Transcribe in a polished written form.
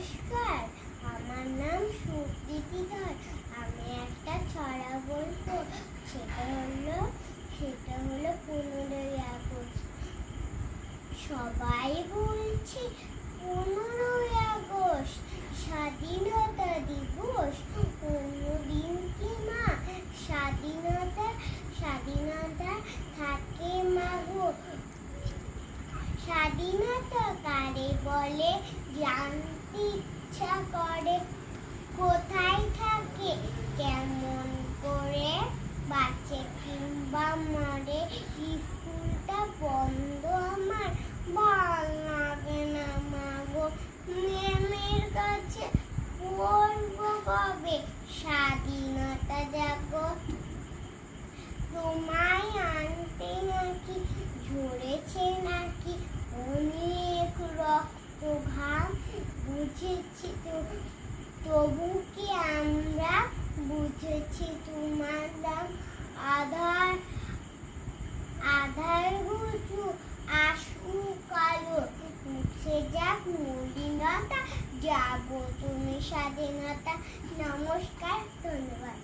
নমস্কার, আমার নাম সুপ্রীতি ধর। আমি একটা ছড়া বলবো। সেটা হলো 15ই আগস্ট। সবাই বলছে 15ই আগস্ট স্বাধীনতা দিবস। অন্যদিন কি মা স্বাধীনতা থাকে মাগো। স্বাধীনতা কারে বলে জানতে ইচ্ছা করে। কোথায় থাকে, কেমন করে বাঁচে কিংবা মরে। স্কুলটা বন্ধ আমার ভাল লাগে না মাগো। ম্যামের কাছে পড়বো কবে স্বাধীনতা জাগো। তোমায় আনতে নাকি ঝরেছে নাকি অনেক রক্ত ঘাম। বুঝেছি তো, তবু কি আমরা বুঝেছি তোমার দাম। আধার বুঝু আসু কালো, উঠে যাক মলিনতা, যাবো তুমি স্বাধীনতা। নমস্কার, ধন্যবাদ।